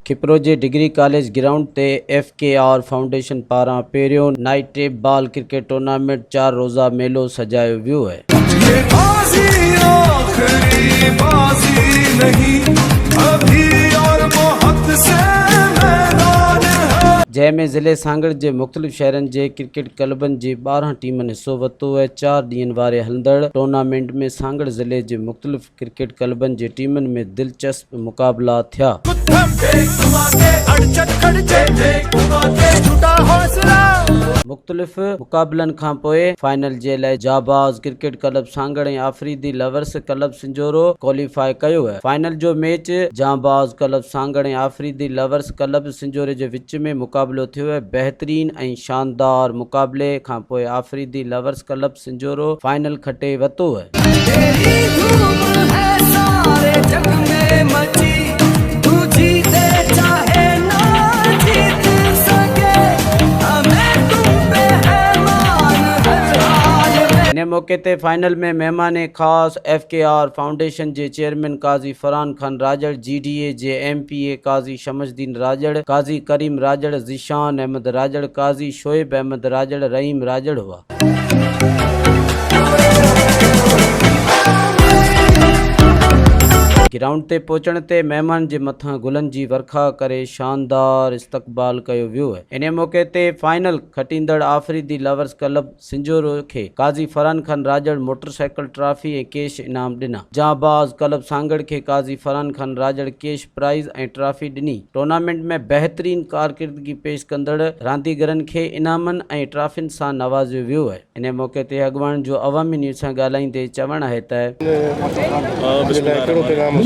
खिपरो जे degree college ground ते FKR foundation पारां पहिरियों night tape ball cricket tournament 4 रोज़ा मेलो सजायो वियो है। ये बाजी आखिरी बाजी नहीं, अभी और बहुत से मैदान है। जंहिंमें ज़िले सांगड़ जे मुख़्तलिफ़ शहरनि जे क्रिकेट क्लबनि जे 12 टीमनि हिस्सो वरितो आहे। 4 ॾींहंनि वारे हलंदड़ टूर्नामेंट में सांगड़ ज़िले जे मुख़्तलिफ़ क्रिकेट क्लबनि जे टीमनि में दिलचस्प मुक़ाबला थिया। मुख़्तलिफ़ मुक़ाबलनि खां पोइ फाइनल जे लाइ जाबाज़ क्रिकेट क्लब सांगड़ ऐं Afridi lovers club Sinjhoro qualify कयो आहे। फाइनल जो मैच जाबाज़ क्लब सांगड़ ऐं आफरीदी लवर्स क्लब सिंजोरे जे विच में मुक़ाबलो थियो आहे। बहितरीन ऐं शानदार मुक़ाबले खां पोइ Afridi lovers club Sinjhoro final खटे वरितो आहे। इन मौके ते फाइनल में महिमान ख़ास FKR फाउंडेशन जे चेयरमैन काज़ी फरहान खान राजड़, GDA जे MPA काज़ी शमसुद्दीन राजड़, काज़ी करीम राजड़, ज़ीशान अहमद राजड़, काज़ी शोएब अहमद राजड़, रहीम राजड़ हुआ। ग्राउंड ते पहुचण ते महिमान जे मथां गुलनि जी वर्खा करे शानदार इस्तक़बाल कयो वियो आहे। इन मौके ते final खटींदड़ Afridi lovers club Sinjhoro खे काज़ी फरहान खान राजड़ मोटरसाइकिल ट्रॉफी ऐं कैश इनाम ॾिना। जाबाज़ क्लब सांगड़ खे काज़ी फरहान खान राजड़ कैश प्राइज़ ऐं ट्रॉफी ॾिनी। टूर्नामेंट में बहितरीन कारकिरदगी पेश कंदड़ रांदीगरनि खे इनामनि ऐं ट्रॉफियुनि सां नवाज़ियो वियो आहे। इन मौके ते अॻवान जो अवामी न्यूज़ सां ॻाल्हाईंदे चवणु आहे त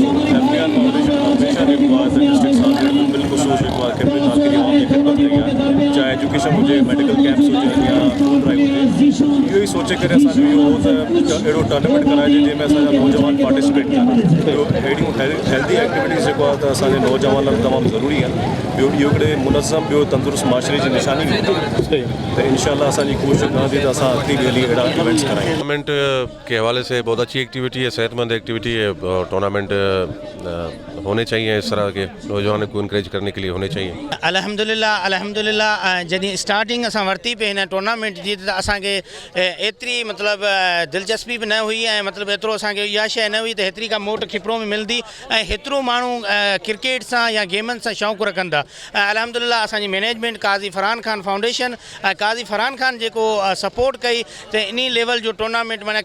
FKR फाउंडेशन हमेशा रिकॉर्ड डिस्ट्रिक्ट सांगड़ में बिलखुसूस रिकॉर्ड के प्रकार की आवामी खिदमत कई, चाहे एजुकेशन हुजे, मेडिकल कैंप्स हुजे या फूड ड्राइव हुजे। इहो ई सोचे करे असांजो इहो अहिड़ो टूर्नामेंट कराइजे जंहिंमें असांजा नौजवान पार्टिसिपेट कनि। इहो अहिड़ियूं हेल्दी एक्टिविटीज़ जेको आहे त असांजे नौजवाननि लाइ तमामु ज़रूरी आहिनि। ॿियो इहो हिकिड़े मुनज़म ॿियो तंदुरुस्त माशरे जी निशानी बि हूंदी, त इंशाअल्लाह असांजी कोशिशि रहंदी त असां अॻिते बि हली अहिड़ा इवेंट्स करायूं। टूर्नामेंट के हवाले से बहुत अच्छी एक्टिविटी है, सेहतमंद एक्टिविटी है। टूर्नामेंट होने चाहिए, इस तरह के नौजवानों को इनक्रेज करने के लिए होने चाहिए। अल्हम्दुलिल्लाह जॾहिं स्टार्टिंग असां वरिती पे हिन टूर्नामेंट जी त असांखे एतिरी मतिलबु दिलचस्पी बि न हुई ऐं मतिलबु एतिरो असांखे इहा शइ न हुई त हेतिरी का मोट खिपरो में मिलंदी ऐं हेतिरो माण्हू क्रिकेट सां या गेमनि सां शौक़ु रखंदा। अल्हम्दुलिल्लाह असांजी मैनेजमेंट काज़ी फरहान खान फाउंडेशन काज़ी फरहान खान जेको सपोर्ट कई त इन लेवल जो टूर्नामेंट माना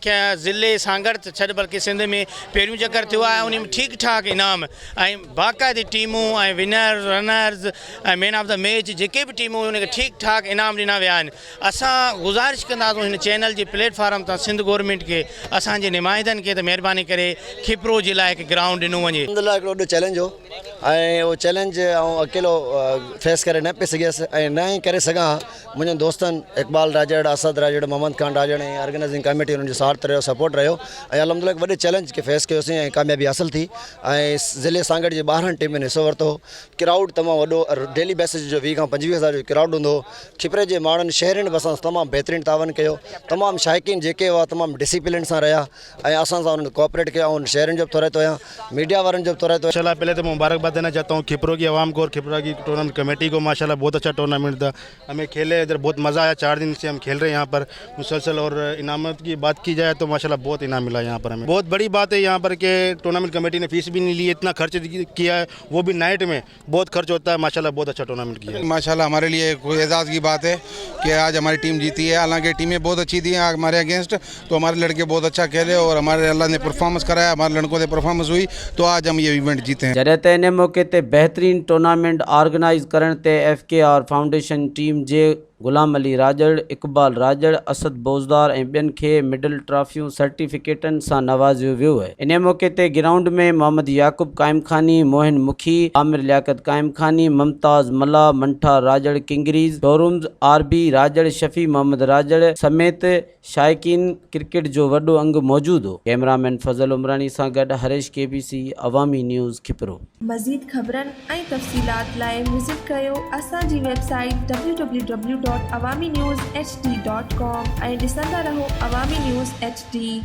ज़िले सांगड़ छॾ बल्कि सिंध में पहिरियों चकर थियो आहे। उन में ठीकु ठाक इनाम ऐं बाक़ाइदे टीमूं ऐं विनर रनर्स ऐं मैन ऑफ द मैच जेके बि टीमूं उनखे ठीकु ठाक इनाम ॾिना विया आहिनि। असां गुज़ारिश कंदासीं हिन चैनल जे प्लेटफॉर्म तां सिंध गवर्नमेंट खे असांजे नुमाइंदनि खे त महिरबानी करे खिपरो जे लाइ हिकु ग्राउंड ॾिनो वञे। अल्हम्दुलिल्लाह हिकिड़ो वॾो चैलेंज हो ऐं उहो चैलेंज आउं अकेलो फेस करे न पिए सघियसि ऐं न ई करे सघां। मुंहिंजनि दोस्तनि इक़बाल राजड़, असद राजड़, मोहम्मद खान राजड़ ऐं ऑर्गेनाइज़िंग कमेटी उन्हनि जो साथ रहियो, सपोर्ट रहियो ऐं अल्हम्दुलिल्लाह वॾे चैलेंज खे फेस कयोसीं ऐं कामयाबी हासिल थी ऐं ज़िले सांगड़ जे 12 टीमुनि हिस्सो वरितो। क्राउड तमामु वॾो डेली बेसिस जो 20 खां 25,000 जो क्राउड हूंदो। खिपरे जे माण्हुनि शहरनि बि असां तमामु बहितरीनु तावन कयो। तमामु शाइक़ीन जेके हुआ तमामु डिसिप्लिन सां रहिया ऐं असां सां उन्हनि कोऑपरेट कया। उन शहरनि जो बि थो रहतो आहियां, मीडिया वारनि जो बि थो रहतो। माशाल्लाह पहले तो मुबारकबाद देना चाहता हूँ खिपरो की आवाम को और खिपरा की टूर्नामेंट कमेटी को। माशाल्लाह बहुत अच्छा टूर्नामेंट था, हमें खेले इधर बहुत मज़ा आया। 4 दिन से हम खेल रहे हैं यहाँ पर मुसलसल। और इनामत की बात की जाए तो माशाल्लाह बहुत इनाम मिला यहाँ पर हमें। बहुत बड़ी बात है यहाँ पर कि टूर्नामेंट कमेटी ने फीस भी नहीं ली, इतना खर्च किया है, वो भी नाइट में बहुत खर्च होता है। माशाल्लाह बहुत अच्छा टूर्नामेंट किया है। माशाल्लाह हमारे लिए कोई एजाज़ की बात है कि आज हमारी टीम जीती है। हालांकि टीमें बहुत अच्छी थी हमारे अगेंस्ट, तो हमारे लड़के बहुत अच्छा खेले और हमारे अल्लाह ने परफॉर्मेंस कराया, हमारे लड़कों से परफॉर्मेंस हुई तो आज हम ये इवेंट जीते हैं। जॾहिं त इन मौके ते बहितरीन टूर्नामेंट ऑर्गेनाइज़ करण ते FKR फाउंडेशन टीम जे गुलाम अली राजड़, इक़बाल राजड़, असद बोज़दार ऐं ॿियनि खे मिडल ट्रॉफियूं सर्टिफिकेटनि सां नवाज़ियो वियो आहे। इन मौके ते ग्राउंड में मोहम्मद याकूब काइम खानी, मोहिन मुखी, आमिर लियाकत काइम खानी, मुमताज़ मल्ला, मंठा राजड़ किंगरीज़, शोरूम्स RB राजड़, शफ़ी मोहम्मद राजड़ समेत शाइक़ीन क्रिकेट जो वॾो अंग मौजूदु हो। कैमरामैन फज़ल उमरानी सां गॾु हरेश KBC अवामी न्यूज़ खिपरो। मज़ीद ख़बरनि ऐं तफ़सीलात लाइ विज़िट कयो असांजी वेबसाइट www.awamiNewsHD.com ऐं ॾिसंदा रहो अवामी न्यूज़ HD।